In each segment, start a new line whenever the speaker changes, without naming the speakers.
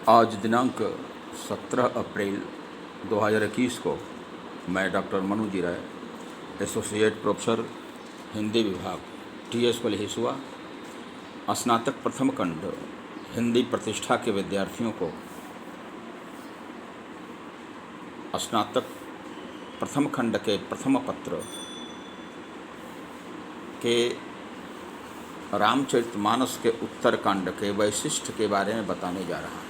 आज दिनांक 17 अप्रैल 2021 को मैं डॉक्टर मनु जी राय, एसोसिएट प्रोफेसर हिंदी विभाग TS हिसुआ, स्नातक प्रथम खंड हिंदी प्रतिष्ठा के विद्यार्थियों को स्नातक प्रथम खंड के प्रथम पत्र के रामचरितमानस के उत्तरकांड के वैशिष्ट के बारे में बताने जा रहा हूँ।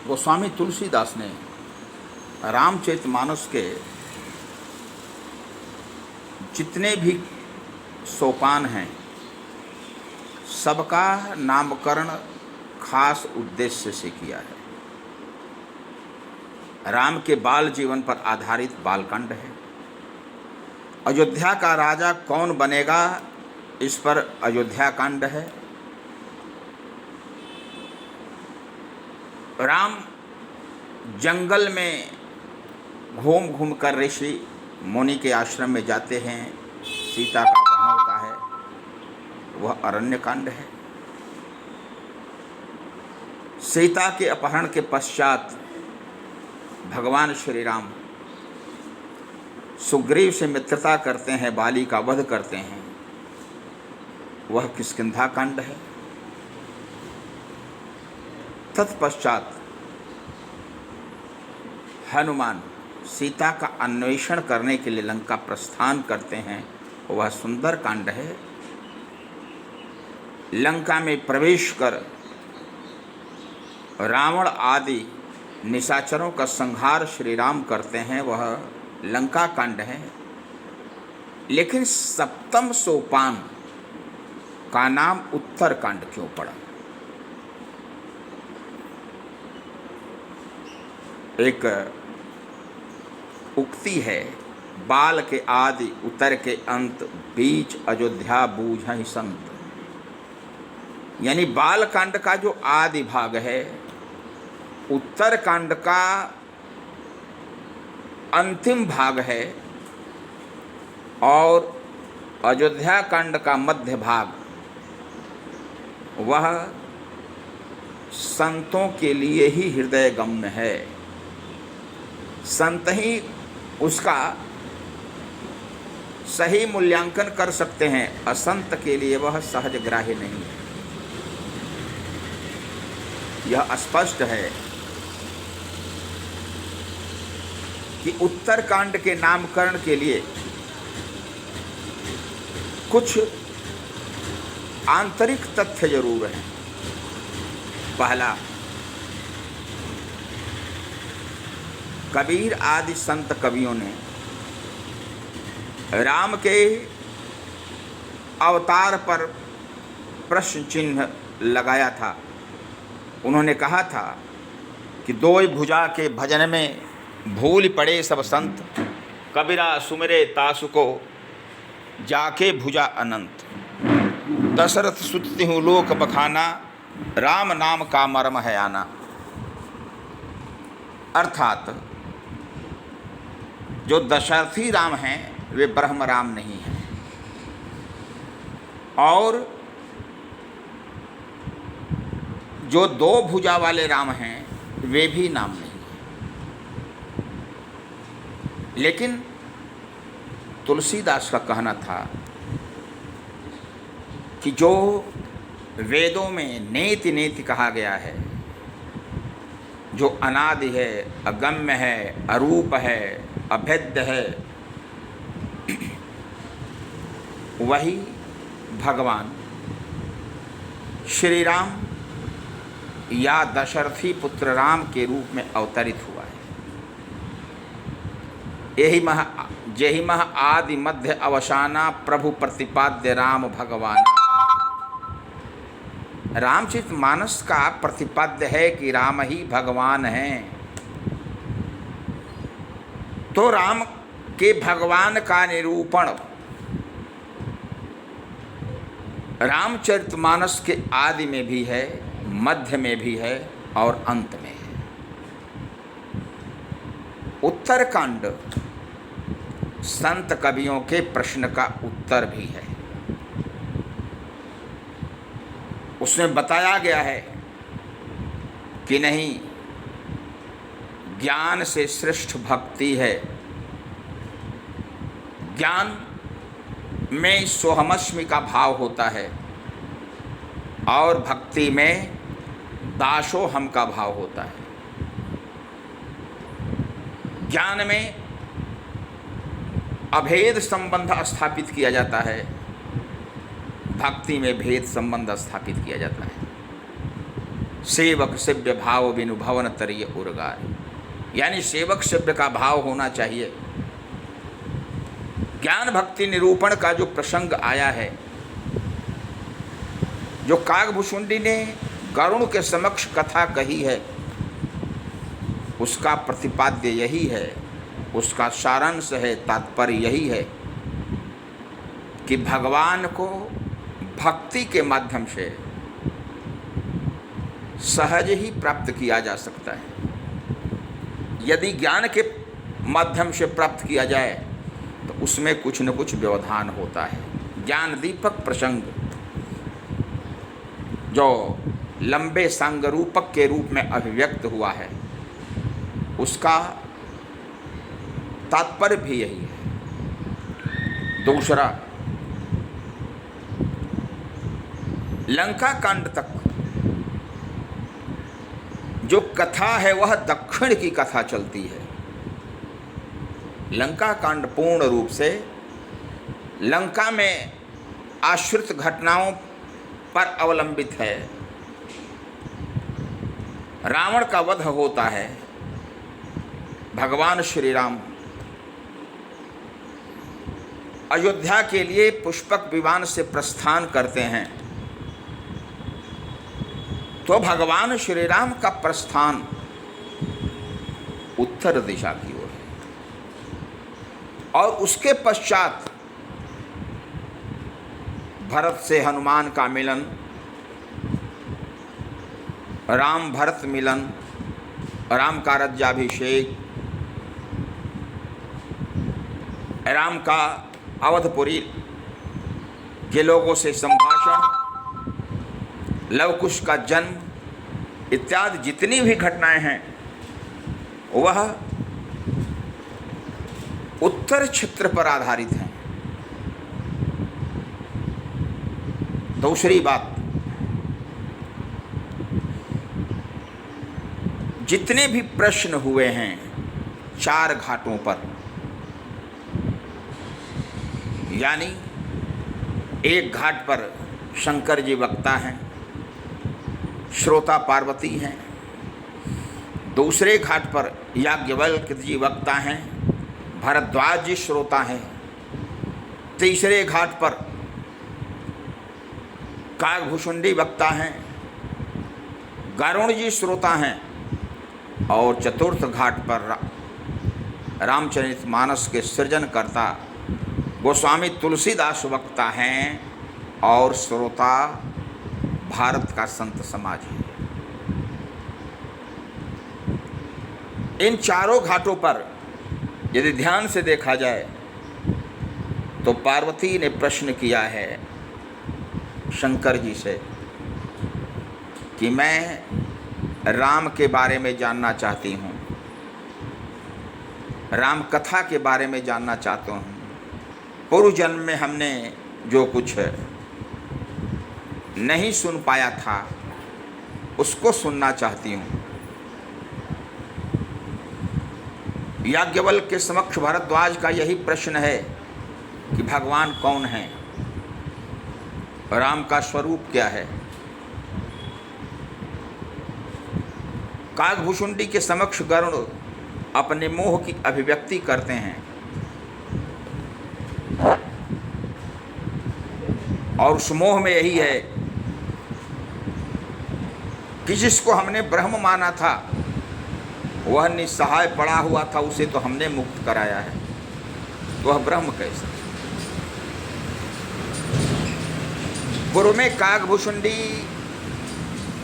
गोस्वामी तुलसीदास ने रामचरितमानस के जितने भी सोपान हैं सबका नामकरण खास उद्देश्य से किया है। राम के बाल जीवन पर आधारित बालकांड है। अयोध्या का राजा कौन बनेगा, इस पर अयोध्या कांड है। राम जंगल में घूम घूम कर ऋषि मुनि के आश्रम में जाते हैं, सीता का अपहरण होता है, वह अरण्य कांड है। सीता के अपहरण के पश्चात भगवान श्री राम सुग्रीव से मित्रता करते हैं, बाली का वध करते हैं, वह किष्किंधा कांड है। तत्पश्चात हनुमान सीता का अन्वेषण करने के लिए लंका प्रस्थान करते हैं, वह सुंदर कांड है। लंका में प्रवेश कर रावण आदि निशाचरों का संहार श्री राम करते हैं, वह लंका कांड है। लेकिन सप्तम सोपान का नाम उत्तर कांड क्यों पड़ा? एक उक्ति है, बाल के आदि उतर के अंत, बीच अयोध्या बूझहि संत। यानी बाल कांड का जो आदि भाग है, उत्तर कांड का अंतिम भाग है, और अयोध्या कांड का मध्य भाग वह संतों के लिए ही हृदय गम्य है। संत ही उसका सही मूल्यांकन कर सकते हैं, असंत के लिए वह सहज ग्राह्य नहीं है। यह स्पष्ट है कि उत्तरकांड के नामकरण के लिए कुछ आंतरिक तथ्य जरूर हैं। पहला, कबीर आदि संत कवियों ने राम के अवतार पर प्रश्न चिन्ह लगाया था। उन्होंने कहा था कि दो भुजा के भजन में भूल पड़े सब संत, कबीरा सुमिरे तासु को जाके भुजा अनंत। दशरथ सुतति हूँ लोक बखाना, राम नाम का मर्म है आना। अर्थात जो दशरथी राम हैं वे ब्रह्म राम नहीं हैं, और जो दो भुजा वाले राम हैं वे भी नाम नहीं हैं। लेकिन तुलसीदास का कहना था कि जो वेदों में नेति नेति कहा गया है, जो अनादि है, अगम्य है, अरूप है, अभेद्य है, वही भगवान श्री राम या दशरथी पुत्र राम के रूप में अवतरित हुआ है। जेहि मह आदि मध्य अवसाना, प्रभु प्रतिपाद्य राम भगवान। रामचरितमानस का प्रतिपाद्य है कि राम ही भगवान हैं। तो राम के भगवान का निरूपण रामचरितमानस के आदि में भी है, मध्य में भी है और अंत में है। उत्तरकांड संत कवियों के प्रश्न का उत्तर भी है। उसमें बताया गया है कि नहीं, ज्ञान से श्रेष्ठ भक्ति है। ज्ञान में सोहमस्मि का भाव होता है और भक्ति में दासोहम का भाव होता है। ज्ञान में अभेद संबंध स्थापित किया जाता है, भक्ति में भेद संबंध स्थापित किया जाता है। सेवक सेव्य भाव बिनु भवन तरिय उर्गार, यानी सेवक सेव्य का भाव होना चाहिए। ज्ञान भक्ति निरूपण का जो प्रसंग आया है, जो काकभूषुंडी ने गरुण के समक्ष कथा कही है, उसका प्रतिपाद्य यही है, उसका सारांश है, तात्पर्य यही है कि भगवान को भक्ति के माध्यम से सहज ही प्राप्त किया जा सकता है। यदि ज्ञान के माध्यम से प्राप्त किया जाए तो उसमें कुछ न कुछ व्यवधान होता है। ज्ञान दीपक प्रसंग जो लंबे सांगरूपक के रूप में अभिव्यक्त हुआ है, उसका तात्पर्य भी यही है। दूसरा, लंका कांड तक जो कथा है वह दक्षिण की कथा चलती है। लंका कांड पूर्ण रूप से लंका में आश्रित घटनाओं पर अवलंबित है। रावण का वध होता है, भगवान श्री राम अयोध्या के लिए पुष्पक विमान से प्रस्थान करते हैं, तो भगवान श्री राम का प्रस्थान उत्तर दिशा की ओर है और उसके पश्चात भरत से हनुमान का मिलन, राम भरत मिलन, राम का राज्याभिषेक, राम का अवधपुरी के लोगों से संभाषण, लवकुश का जन्म इत्यादि जितनी भी घटनाएं हैं वह उत्तर क्षेत्र पर आधारित हैं। दूसरी बात, जितने भी प्रश्न हुए हैं 4 घाटों पर, यानी एक घाट पर शंकर जी वक्ता हैं, श्रोता पार्वती हैं। दूसरे घाट पर याज्ञवल्क्य जी वक्ता हैं, भरद्वाज जी श्रोता हैं। तीसरे घाट पर काकभूषुंडी वक्ता हैं, गरुण जी श्रोता हैं। और चतुर्थ घाट पर रामचरितमानस के सृजनकर्ता गोस्वामी तुलसीदास वक्ता हैं और श्रोता भारत का संत समाज है। इन चारों घाटों पर यदि ध्यान से देखा जाए तो पार्वती ने प्रश्न किया है शंकर जी से कि मैं राम के बारे में जानना चाहती हूँ, राम कथा के बारे में जानना चाहता हूँ। पूर्व जन्म में हमने जो कुछ नहीं सुन पाया था उसको सुनना चाहती हूँ। याज्ञवल्क्य के समक्ष भरद्वाज का यही प्रश्न है कि भगवान कौन है, राम का स्वरूप क्या है। काकभूषुंडी के समक्ष गरुड़ अपने मोह की अभिव्यक्ति करते हैं और उस मोह में यही है कि जिसको हमने ब्रह्म माना था वह निस्सहाय पड़ा हुआ था, उसे तो हमने मुक्त कराया है, तो वह ब्रह्म कैसे। गुरु में काकभूषुंडी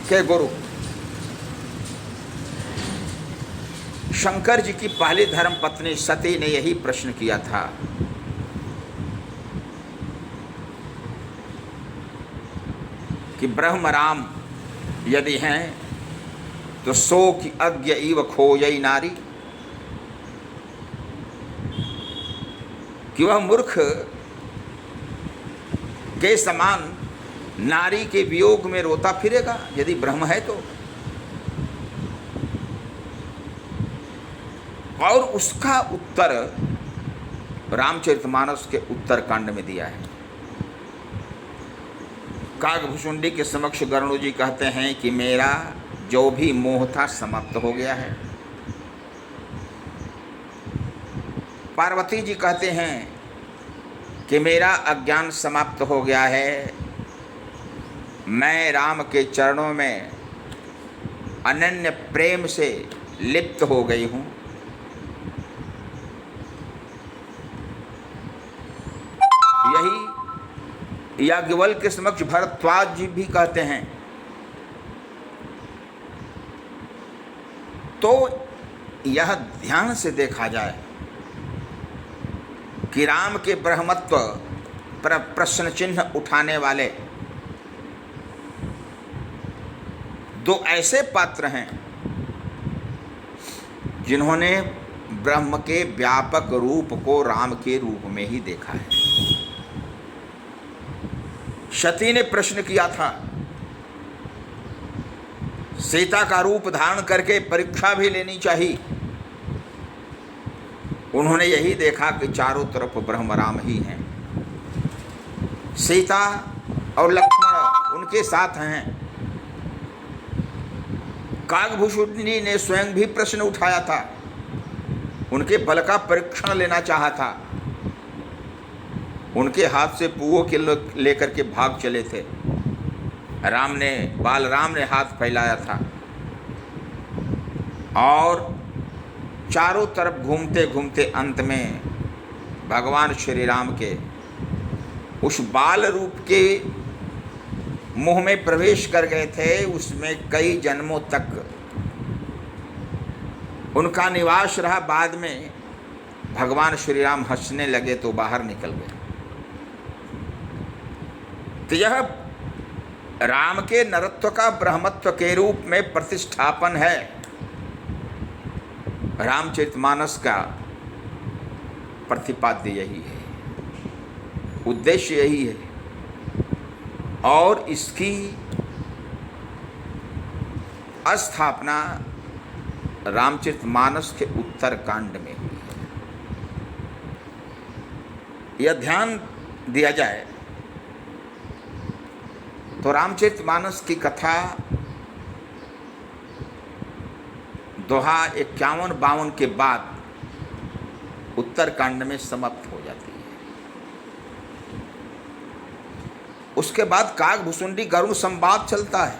के गुरु शंकर जी की पहली धर्म पत्नी सती ने यही प्रश्न किया था। कि ब्रह्म राम यदि हैं तो सो कि अज्ञ इव खोजई नारी, कि वह मूर्ख के समान नारी के वियोग में रोता फिरेगा यदि ब्रह्म है तो। और उसका उत्तर रामचरितमानस के उत्तर कांड में दिया है। काकभुशुंडी के समक्ष गरुड़ जी कहते हैं कि मेरा जो भी मोह था समाप्त हो गया है। पार्वती जी कहते हैं कि मेरा अज्ञान समाप्त हो गया है, मैं राम के चरणों में अनन्य प्रेम से लिप्त हो गई हूँ। यही याज्ञवल्क्य के समक्ष भरद्वाज जी भी कहते हैं। तो यह ध्यान से देखा जाए कि राम के ब्रह्मत्व पर प्रश्न चिन्ह उठाने वाले दो ऐसे पात्र हैं जिन्होंने ब्रह्म के व्यापक रूप को राम के रूप में ही देखा है। सती ने प्रश्न किया था, सीता का रूप धारण करके परीक्षा भी लेनी चाहिए। उन्होंने यही देखा कि चारों तरफ ब्रह्म राम ही हैं, सीता और लक्ष्मण उनके साथ हैं। काकभुशुंडी ने स्वयं भी प्रश्न उठाया था, उनके बल का परीक्षण लेना चाहा था। उनके हाथ से पुओं के लेकर के भाग चले थे। बालराम ने हाथ फैलाया था और चारों तरफ घूमते घूमते अंत में भगवान श्री राम के उस बाल रूप के मुंह में प्रवेश कर गए थे। उसमें कई जन्मों तक उनका निवास रहा। बाद में भगवान श्री राम हंसने लगे तो बाहर निकल गए। तो यह राम के नरत्व का ब्रह्मत्व के रूप में प्रतिष्ठापन है। रामचरितमानस का प्रतिपाद्य यही है, उद्देश्य यही है और इसकी स्थापना रामचरितमानस के उत्तर कांड में हुई है। यह ध्यान दिया जाए तो रामचरितमानस की कथा दोहा 51-52 के बाद उत्तर कांड में समाप्त हो जाती है। उसके बाद काकभुशुंडी गरुड़ संवाद चलता है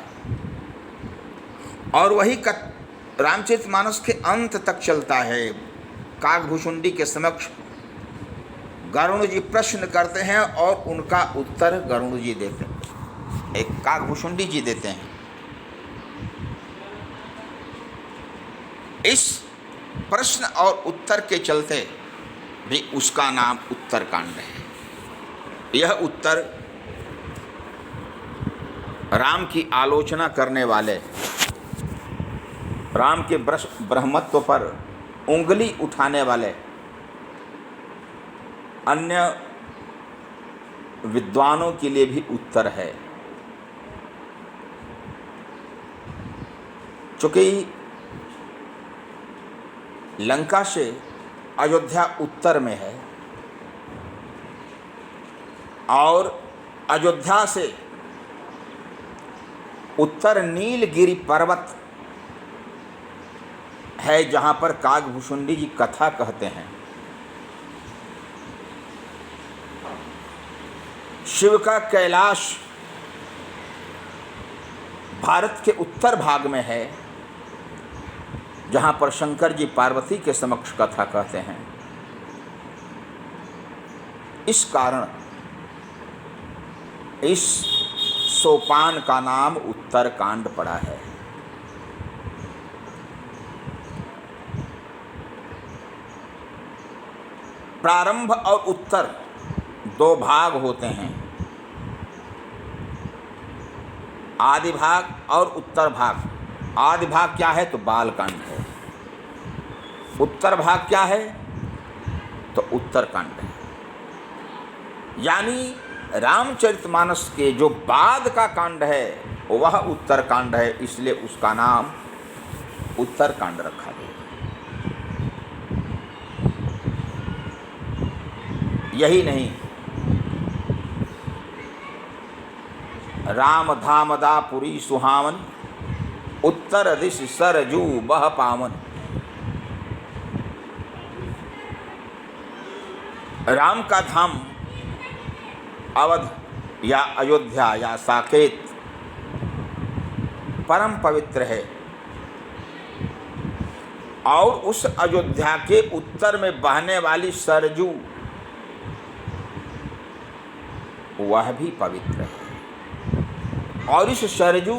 और वही रामचरितमानस के अंत तक चलता है। काकभुशुंडी के समक्ष गरुड़ जी प्रश्न करते हैं और उनका उत्तर गरुड़ जी देते हैं, एक काकभुशुंडी जी देते हैं। इस प्रश्न और उत्तर के चलते भी उसका नाम उत्तरकांड है। यह उत्तर राम की आलोचना करने वाले, राम के ब्रह्मत्व पर उंगली उठाने वाले अन्य विद्वानों के लिए भी उत्तर है। चूँकि लंका से अयोध्या उत्तर में है और अयोध्या से उत्तर नीलगिरी पर्वत है जहाँ पर काकभुशुंडी जी कथा कहते हैं। शिव का कैलाश भारत के उत्तर भाग में है जहाँ पर शंकर जी पार्वती के समक्ष कथा कहते हैं। इस कारण इस सोपान का नाम उत्तरकांड पड़ा है। प्रारंभ और उत्तर दो भाग होते हैं। आदि भाग और उत्तर भाग। आदि भाग क्या है? तो बालकांड है। उत्तर भाग क्या है? तो उत्तरकांड है। यानी रामचरितमानस के जो बाद का कांड है वह उत्तरकांड है, इसलिए उसका नाम उत्तरकांड रखा गया। यही नहीं, राम धाम दा पुरी सुहावन, उत्तर दिश सरजू बह पावन। राम का धाम अवध या अयोध्या या साकेत परम पवित्र है, और उस अयोध्या के उत्तर में बहने वाली सरजू वह भी पवित्र है। और इस सरजू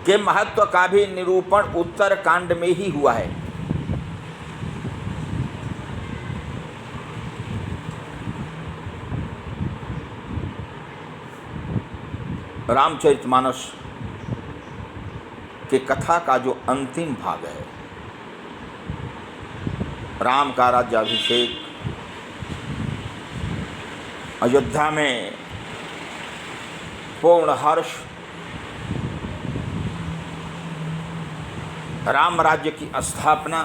के महत्व का भी निरूपण उत्तरकांड में ही हुआ है। रामचरितमानस के कथा का जो अंतिम भाग है, राम का राज्याभिषेक, अयोध्या में पूर्ण हर्ष, राम राज्य की स्थापना,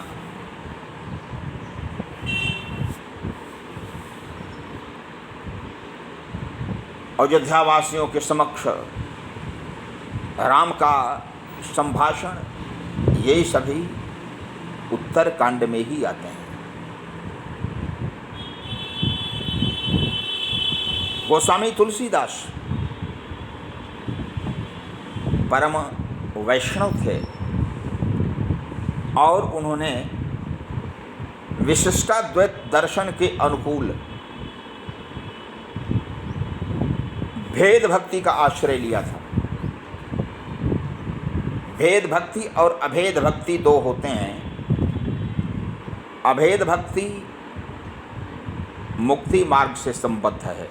अयोध्या वासियों के समक्ष राम का संभाषण, ये सभी उत्तरकांड में ही आते हैं। गोस्वामी तुलसीदास परम वैष्णव थे और उन्होंने विशिष्टाद्वैत दर्शन के अनुकूल भेद भक्ति का आश्रय लिया था। भेद भक्ति और अभेद भक्ति दो होते हैं। अभेद भक्ति मुक्ति मार्ग से संबद्ध है।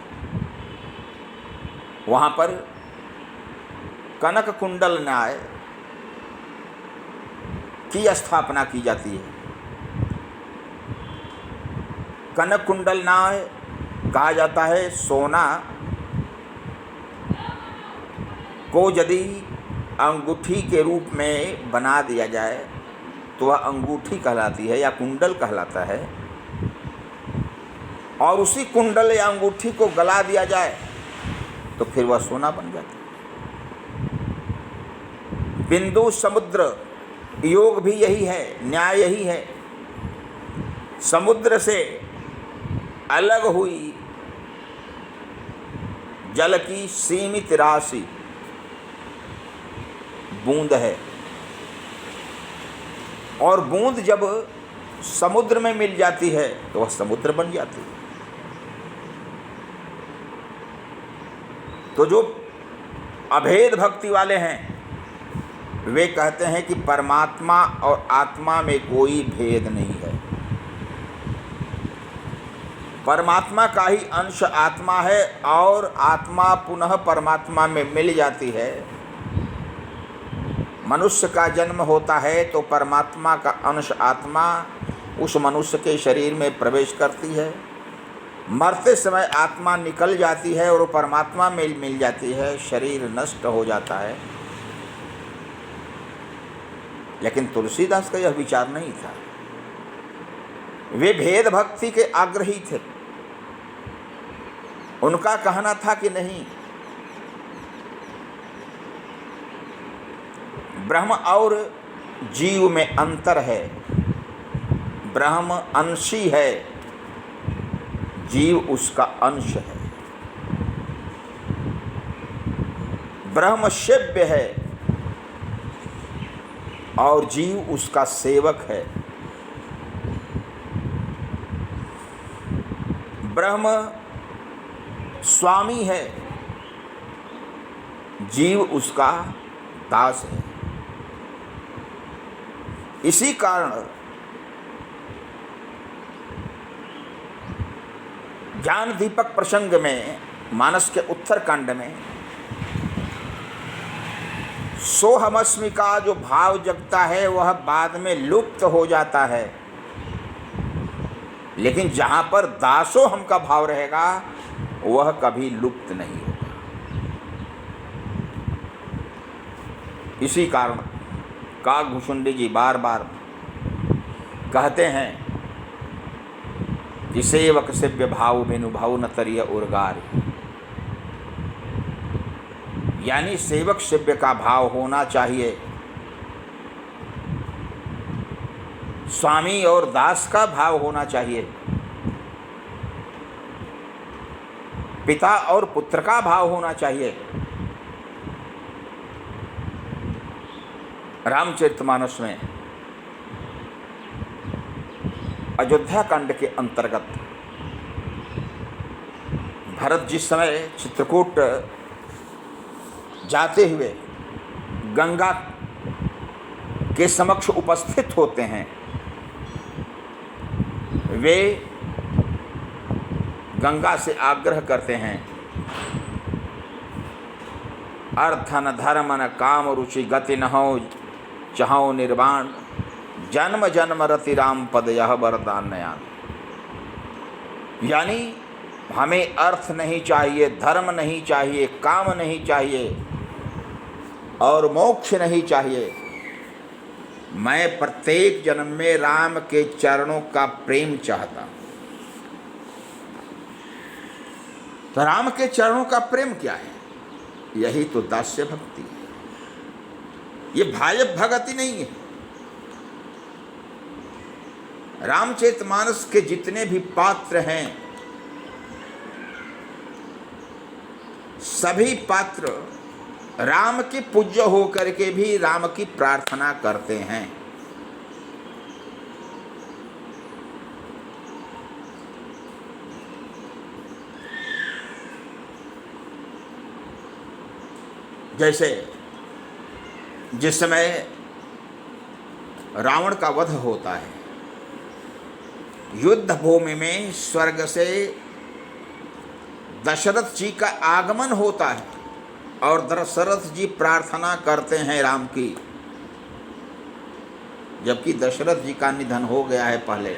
वहाँ पर कनक कुंडल न्याय की स्थापना की जाती है। कनक कुंडल न्याय कहा जाता है सोना को यदि अंगूठी के रूप में बना दिया जाए तो वह अंगूठी कहलाती है या कुंडल कहलाता है, और उसी कुंडल या अंगूठी को गला दिया जाए तो फिर वह सोना बन जाता है। बिंदु समुद्र योग भी यही है, न्याय यही है। समुद्र से अलग हुई जल की सीमित राशि बूंद है, और बूंद जब समुद्र में मिल जाती है तो वह समुद्र बन जाती है। तो जो अभेद भक्ति वाले हैं वे कहते हैं कि परमात्मा और आत्मा में कोई भेद नहीं है। परमात्मा का ही अंश आत्मा है और आत्मा पुनः परमात्मा में मिल जाती है। मनुष्य का जन्म होता है तो परमात्मा का अंश आत्मा उस मनुष्य के शरीर में प्रवेश करती है। मरते समय आत्मा निकल जाती है और परमात्मा में मिल जाती है, शरीर नष्ट हो जाता है। लेकिन तुलसीदास का यह विचार नहीं था। वे भेद भक्ति के आग्रही थे। उनका कहना था कि नहीं, ब्रह्म और जीव में अंतर है। ब्रह्म अंशी है, जीव उसका अंश है। ब्रह्म सेव्य है और जीव उसका सेवक है। ब्रह्म स्वामी है, जीव उसका दास है। इसी कारण ज्ञान दीपक प्रसंग में मानस के उत्तर कांड में सोहमस्मि का जो भाव जगता है वह बाद में लुप्त हो जाता है, लेकिन जहाँ पर दासोहम का भाव रहेगा वह कभी लुप्त नहीं होगा। इसी कारण काकभूषुंडी जी बार बार कहते हैं कि सेवक सेव्य भाव बिनु भाव न तरिय उर्गार, यानी सेवक सेव्य का भाव होना चाहिए, स्वामी और दास का भाव होना चाहिए, पिता और पुत्र का भाव होना चाहिए। रामचरितमानस में अयोध्या कांड के अंतर्गत भरत जिस समय चित्रकूट जाते हुए गंगा के समक्ष उपस्थित होते हैं, वे गंगा से आग्रह करते हैं, अर्थ न धर्म न काम रुचि गति न हो चाहो निर्वाण, जन्म जन्म रति राम पद यह वरदान नयान। यानी हमें अर्थ नहीं चाहिए, धर्म नहीं चाहिए, काम नहीं चाहिए और मोक्ष नहीं चाहिए। मैं प्रत्येक जन्म में राम के चरणों का प्रेम चाहता हूँ। तो राम के चरणों का प्रेम क्या है? यही तो दास्य भक्ति है, ये भाय भगति नहीं है। रामचरितमानस के जितने भी पात्र हैं, सभी पात्र राम के पूज्य होकर के भी राम की प्रार्थना करते हैं। जैसे जिस समय रावण का वध होता है, युद्ध भूमि में स्वर्ग से दशरथ जी का आगमन होता है और दशरथ जी प्रार्थना करते हैं राम की, जबकि दशरथ जी का निधन हो गया है पहले।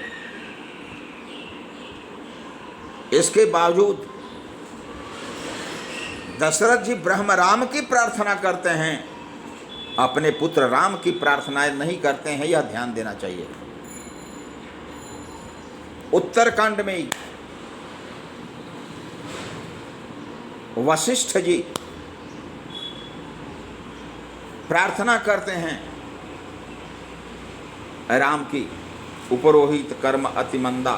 इसके बावजूद दशरथ जी ब्रह्म राम की प्रार्थना करते हैं, अपने पुत्र राम की प्रार्थनाएं नहीं करते हैं, यह ध्यान देना चाहिए। उत्तरकांड में ही वशिष्ठ जी प्रार्थना करते हैं राम की, उपरोहित कर्म अति मंदा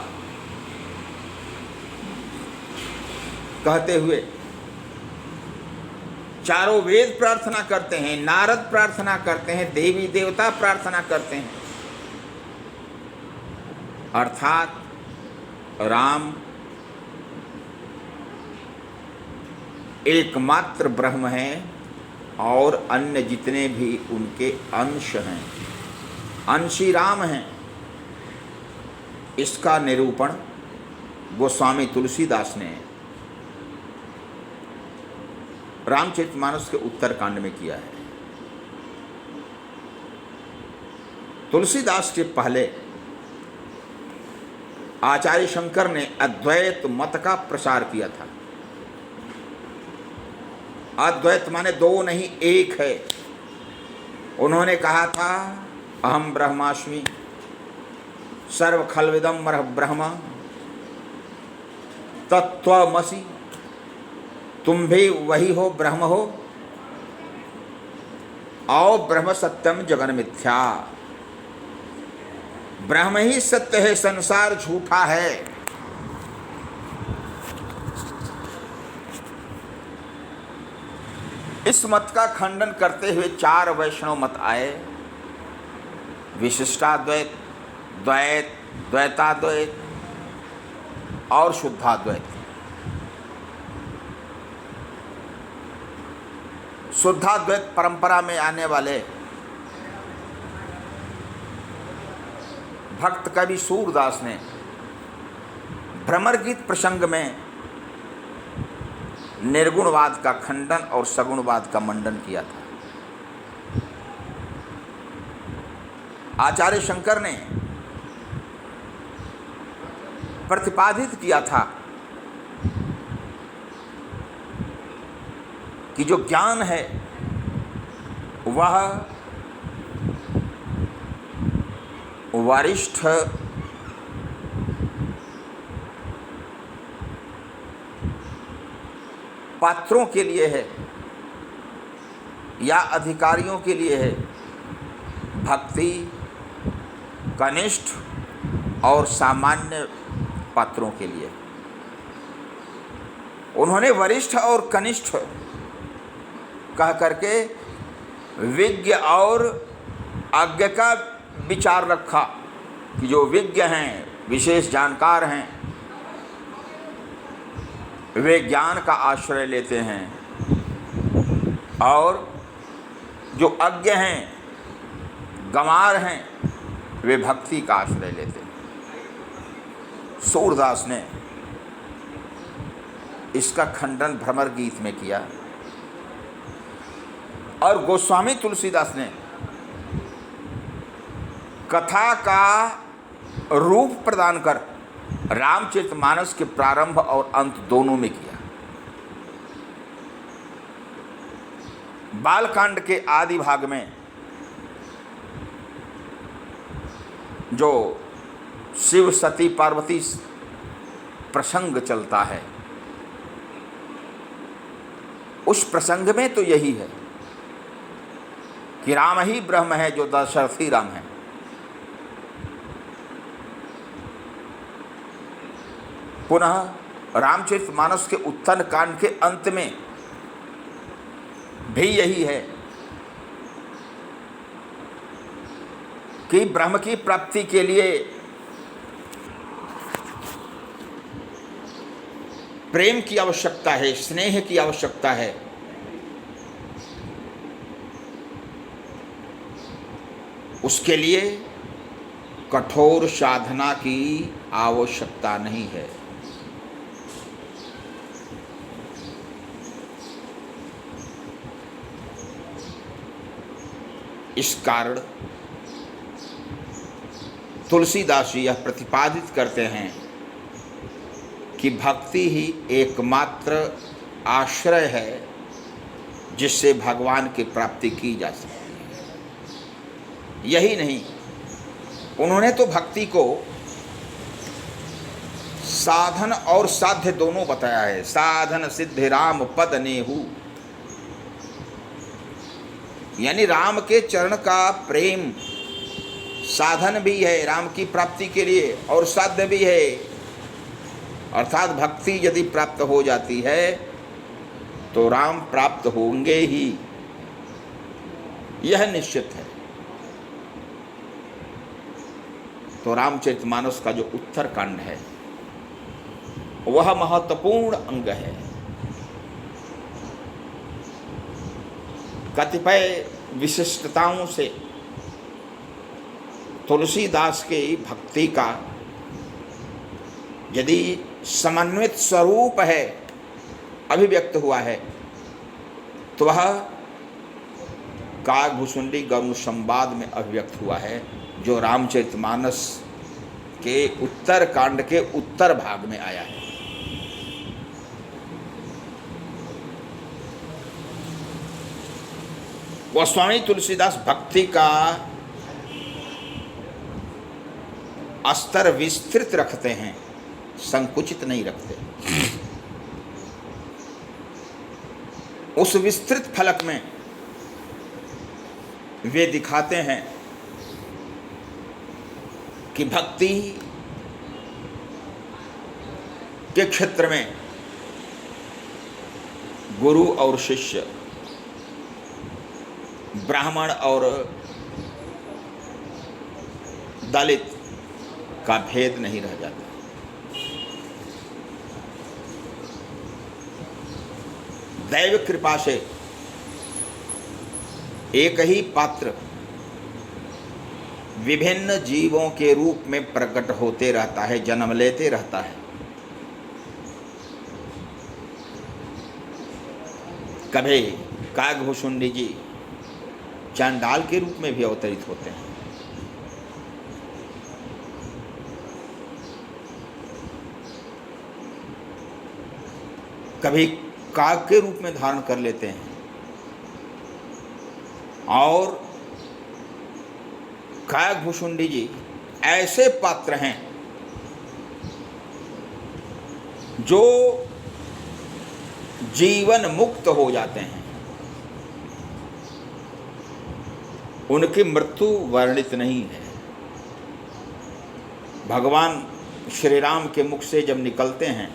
कहते हुए चारों वेद प्रार्थना करते हैं, नारद प्रार्थना करते हैं, देवी देवता प्रार्थना करते हैं। अर्थात राम एकमात्र ब्रह्म हैं और अन्य जितने भी उनके अंश हैं, अंशी राम हैं। इसका निरूपण गोस्वामी तुलसीदास ने रामचरितमानस के उत्तरकांड में किया है। तुलसीदास के पहले आचार्य शंकर ने अद्वैत मत का प्रसार किया था। अद्वैत माने दो नहीं एक है। उन्होंने कहा था अहम ब्रह्मास्मि सर्व खल्विदम ब्रह्म तत्त्वमसि, तुम भी वही हो, ब्रह्म हो, आओ ब्रह्म सत्यम जगन मिथ्या। ब्रह्म ही सत्य है, संसार झूठा है। इस मत का खंडन करते हुए चार वैष्णव मत आए, विशिष्टाद्वैत, द्वैत, द्वैताद्वैत और शुद्धाद्वैत। शुद्धाद्वैत परंपरा में आने वाले भक्त कवि सूरदास ने भ्रमर गीत प्रसंग में निर्गुणवाद का खंडन और सगुणवाद का मंडन किया था। आचार्य शंकर ने प्रतिपादित किया था कि जो ज्ञान है वह वरिष्ठ पात्रों के लिए है या अधिकारियों के लिए है, भक्ति कनिष्ठ और सामान्य पात्रों के लिए। उन्होंने वरिष्ठ और कनिष्ठ कह करके विज्ञ और अज्ञ का विचार रखा कि जो विज्ञ हैं, विशेष जानकार हैं, वे ज्ञान का आश्रय लेते हैं और जो अज्ञ हैं, गंवार हैं, वे भक्ति का आश्रय लेते हैं। सूरदास ने इसका खंडन भ्रमर गीत में किया और गोस्वामी तुलसीदास ने कथा का रूप प्रदान कर रामचरितमानस के प्रारंभ और अंत दोनों में किया। बालकांड के आदि भाग में जो शिव सती पार्वती प्रसंग चलता है, उस प्रसंग में तो यही है कि राम ही ब्रह्म है, जो दशरथी राम है। पुनः रामचरितमानस के उत्थान कांड के अंत में भी यही है कि ब्रह्म की प्राप्ति के लिए प्रेम की आवश्यकता है, स्नेह की आवश्यकता है। उसके लिए कठोर साधना की आवश्यकता नहीं है। इस कारण तुलसीदास जी यह प्रतिपादित करते हैं कि भक्ति ही एकमात्र आश्रय है जिससे भगवान की प्राप्ति की जा सकती है। यही नहीं, उन्होंने तो भक्ति को साधन और साध्य दोनों बताया है। साधन सिद्धि राम पद नेहु, यानी राम के चरण का प्रेम साधन भी है राम की प्राप्ति के लिए और साध्य भी है। अर्थात भक्ति यदि प्राप्त हो जाती है तो राम प्राप्त होंगे ही, यह निश्चित है। तो रामचरितमानस का जो उत्तरकांड है वह महत्वपूर्ण अंग है। कतिपय विशिष्टताओं से तुलसीदास की भक्ति का यदि समन्वित स्वरूप है, अभिव्यक्त हुआ है, तो वह काकभुसुंडी गरुड़ संवाद में अभिव्यक्त हुआ है, जो रामचरितमानस के उत्तर कांड के उत्तर भाग में आया है। गोस्वामी तुलसीदास भक्ति का स्तर विस्तृत रखते हैं, संकुचित नहीं रखते। उस विस्तृत फलक में वे दिखाते हैं कि भक्ति के क्षेत्र में गुरु और शिष्य, ब्राह्मण और दलित का भेद नहीं रह जाता। दैव कृपा से एक ही पात्र विभिन्न जीवों के रूप में प्रकट होते रहता है, जन्म लेते रहता है। कभी काकभूषुंडी जी चांडाल के रूप में भी अवतरित होते हैं। कभी काग के रूप में धारण कर लेते हैं और काकभूषुंडी जी ऐसे पात्र हैं जो जीवन मुक्त हो जाते हैं। उनकी मृत्यु वर्णित नहीं है। भगवान श्री राम के मुख से जब निकलते हैं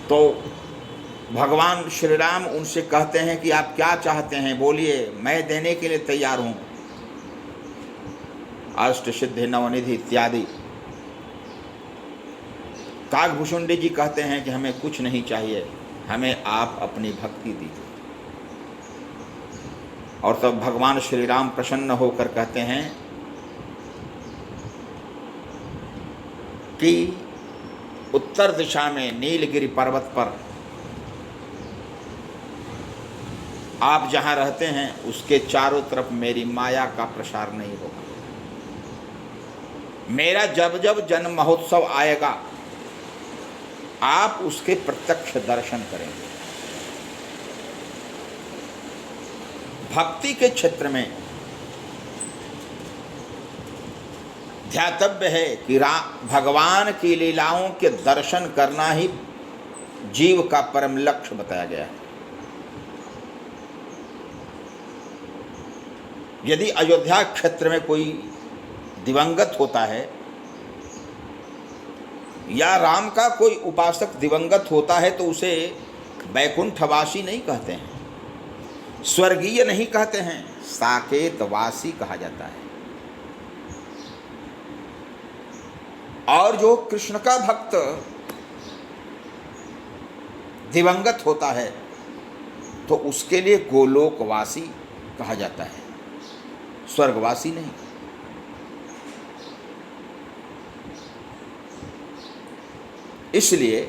तो भगवान श्री राम उनसे कहते हैं कि आप क्या चाहते हैं, बोलिए, मैं देने के लिए तैयार हूँ। अष्ट सिद्धि नवनिधि इत्यादि। काकभूषुंडी जी कहते हैं कि हमें कुछ नहीं चाहिए, हमें आप अपनी भक्ति दीजिए। और तब भगवान श्री राम प्रसन्न होकर कहते हैं कि उत्तर दिशा में नीलगिरी पर्वत पर आप जहाँ रहते हैं उसके चारों तरफ मेरी माया का प्रसार नहीं होगा। मेरा जब जब जन्म महोत्सव आएगा आप उसके प्रत्यक्ष दर्शन करेंगे। भक्ति के क्षेत्र में ध्यातव्य है कि भगवान की लीलाओं के दर्शन करना ही जीव का परम लक्ष्य बताया गया है। यदि अयोध्या क्षेत्र में कोई दिवंगत होता है या राम का कोई उपासक दिवंगत होता है तो उसे वैकुंठवासी नहीं कहते हैं, स्वर्गीय नहीं कहते हैं, साकेतवासी कहा जाता है। और जो कृष्ण का भक्त दिवंगत होता है तो उसके लिए गोलोकवासी कहा जाता है, स्वर्गवासी नहीं। इसलिए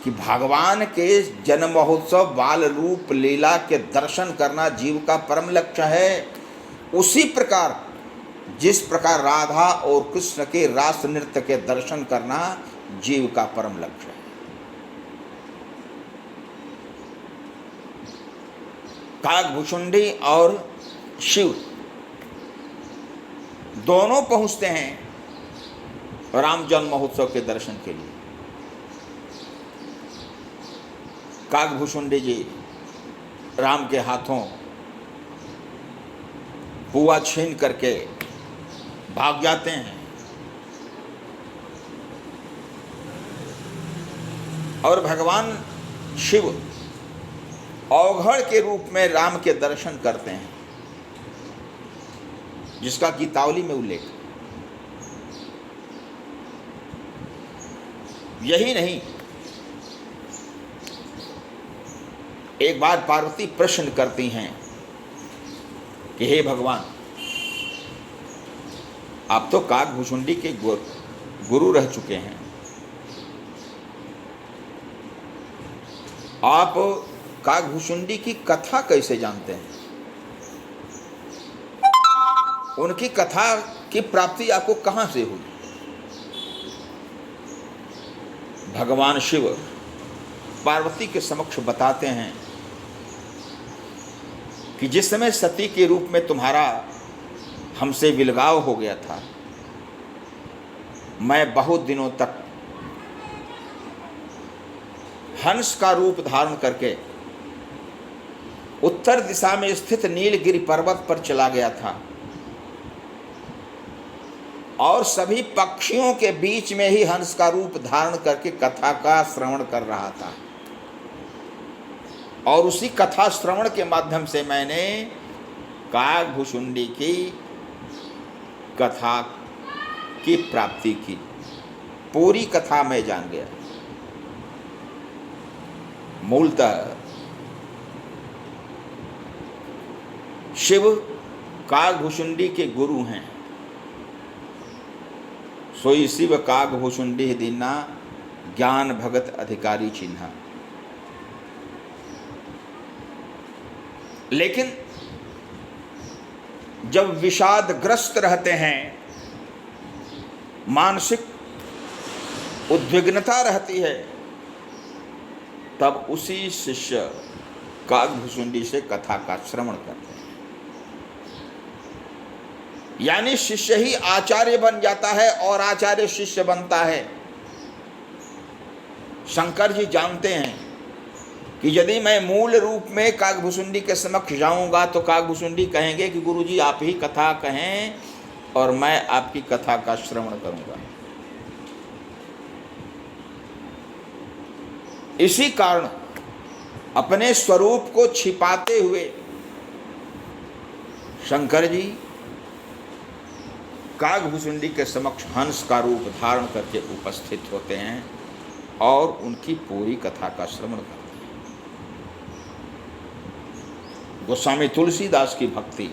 कि भगवान के जन्म महोत्सव बाल रूप लीला के दर्शन करना जीव का परम लक्ष्य है, उसी प्रकार जिस प्रकार राधा और कृष्ण के रास नृत्य के दर्शन करना जीव का परम लक्ष्य है। काकभूषुंडी और शिव दोनों पहुंचते हैं राम जन्म महोत्सव के दर्शन के लिए। काकभूषुंडी जी राम के हाथों पुआ छीन करके भाग जाते हैं और भगवान शिव अवघड़ के रूप में राम के दर्शन करते हैं, जिसका गीतावली में उल्लेख है। यही नहीं, एक बार पार्वती प्रश्न करती हैं कि हे भगवान, आप तो काकभूषुंडी के गुरु रह चुके हैं, आप काकभूषुंडी की कथा कैसे जानते हैं? उनकी कथा की प्राप्ति आपको कहाँ से हुई? भगवान शिव पार्वती के समक्ष बताते हैं कि जिस समय सती के रूप में तुम्हारा हमसे विलगाव हो गया था, मैं बहुत दिनों तक हंस का रूप धारण करके उत्तर दिशा में स्थित नीलगिरी पर्वत पर चला गया था और सभी पक्षियों के बीच में ही हंस का रूप धारण करके कथा का श्रवण कर रहा था। और उसी कथा श्रवण के माध्यम से मैंने काकभूषुंडी की कथा की प्राप्ति की। पूरी कथा मैं जान गया। मूलतः शिव काकभूषुंडी के गुरु हैं। सोई शिव काकभूषुंडी दीना ज्ञान भगत अधिकारी चिन्हा। लेकिन जब विषादग्रस्त रहते हैं, मानसिक उद्विग्नता रहती है, तब उसी शिष्य काकभुसुंडी से कथा का श्रवण करते हैं। यानी शिष्य ही आचार्य बन जाता है और आचार्य शिष्य बनता है। शंकर जी जानते हैं कि यदि मैं मूल रूप में काकभुसुंडी के समक्ष जाऊंगा तो काकभुसुंडी कहेंगे कि गुरु जी आप ही कथा कहें और मैं आपकी कथा का श्रवण करूंगा। इसी कारण अपने स्वरूप को छिपाते हुए शंकर जी काकभुसुंडी के समक्ष हंस का रूप धारण करके उपस्थित होते हैं और उनकी पूरी कथा का श्रवण करते हैं। गोस्वामी तुलसीदास की भक्ति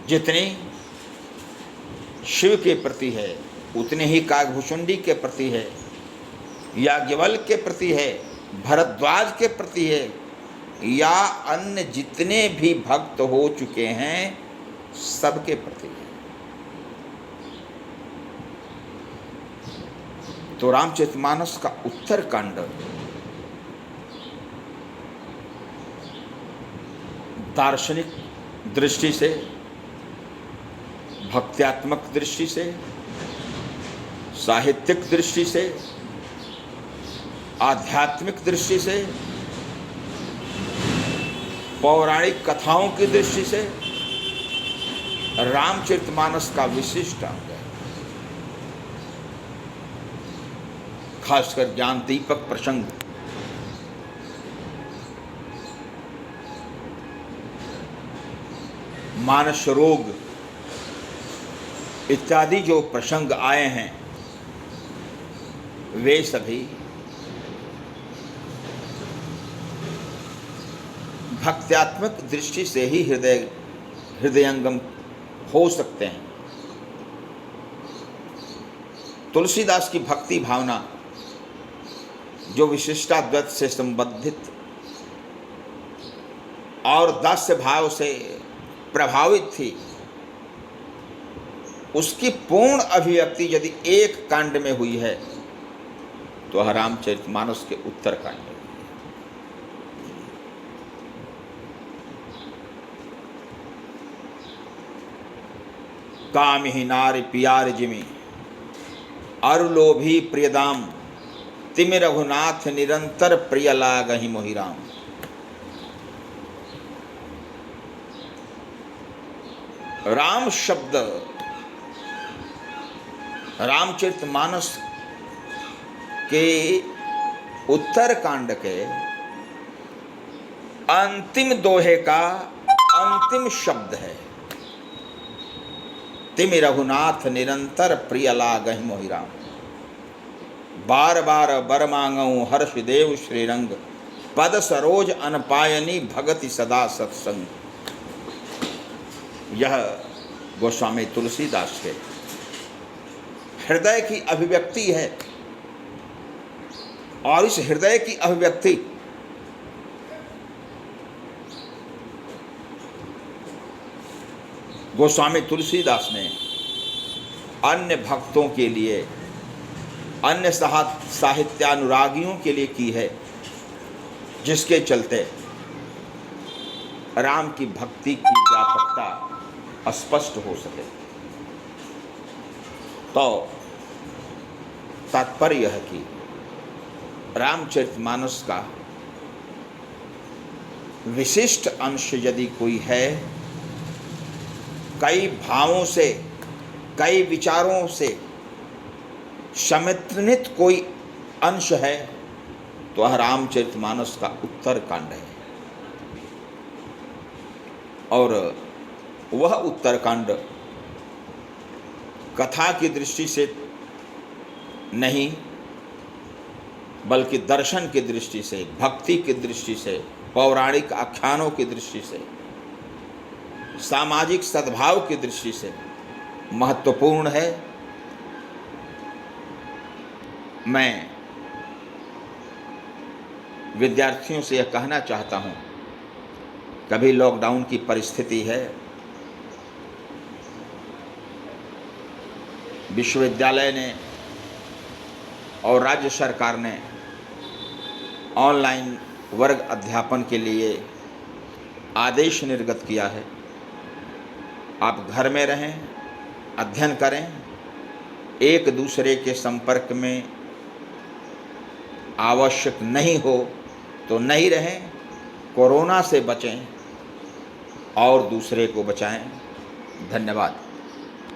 जितनी शिव के प्रति है उतनी ही काकभुसुंडी के प्रति है, याज्ञवल्क्य के प्रति है, भरद्वाज के प्रति है, या अन्य जितने भी भक्त हो चुके हैं सबके प्रति है। तो रामचरितमानस का उत्तरकांड दार्शनिक दृष्टि से, भक्त्यात्मक दृष्टि से, साहित्यिक दृष्टि से, आध्यात्मिक दृष्टि से, पौराणिक कथाओं की दृष्टि से रामचरितमानस का विशिष्ट अंग है। खासकर ज्ञान दीपक प्रसंग, मानस रोग इत्यादि जो प्रसंग आए हैं वे सभी भक्त्यात्मक दृष्टि से ही हृदयंगम हो सकते हैं। तुलसीदास की भक्ति भावना जो विशिष्टाद्वैत से संबंधित और दास्य भाव से प्रभावित थी, उसकी पूर्ण अभिव्यक्ति यदि एक कांड में हुई है तो रामचरितमानस के उत्तरकांड में। काम ही नारी पियार जिमी अरुलोभी प्रियदाम तिमि रघुनाथ निरंतर प्रिय लागहि मोहि राम। राम शब्द रामचरितमानस के उत्तरकांड के अंतिम दोहे का अंतिम शब्द है। तिमि रघुनाथ निरंतर प्रिय लागहि मोहि राम। बार बार बर मांगऊं हर्ष देव श्रीरंग पद सरोज अनपायनी भगति सदा सत्संग। यह गोस्वामी तुलसीदास के हृदय की अभिव्यक्ति है और इस हृदय की अभिव्यक्ति गोस्वामी तुलसीदास ने अन्य भक्तों के लिए, अन्य साहित्यानुरागियों के लिए की है, जिसके चलते राम की भक्ति की व्यापकता स्पष्ट हो सके। तो तात्पर्य है कि रामचरितमानस का विशिष्ट अंश यदि कोई है, कई भावों से, कई विचारों से समन्वित कोई अंश है, तो वह रामचरितमानस का उत्तरकांड है। और वह उत्तरकांड कथा की दृष्टि से नहीं, बल्कि दर्शन की दृष्टि से, भक्ति की दृष्टि से, पौराणिक आख्यानों की दृष्टि से, सामाजिक सद्भाव की दृष्टि से महत्वपूर्ण है मैं विद्यार्थियों से यह कहना चाहता हूँ, कभी लॉकडाउन की परिस्थिति है, विश्वविद्यालय ने और राज्य सरकार ने ऑनलाइन वर्ग अध्यापन के लिए आदेश निर्गत किया है। आप घर में रहें, अध्ययन करें, एक दूसरे के संपर्क में आवश्यक नहीं हो तो नहीं रहें, कोरोना से बचें और दूसरे को बचाएं। धन्यवाद।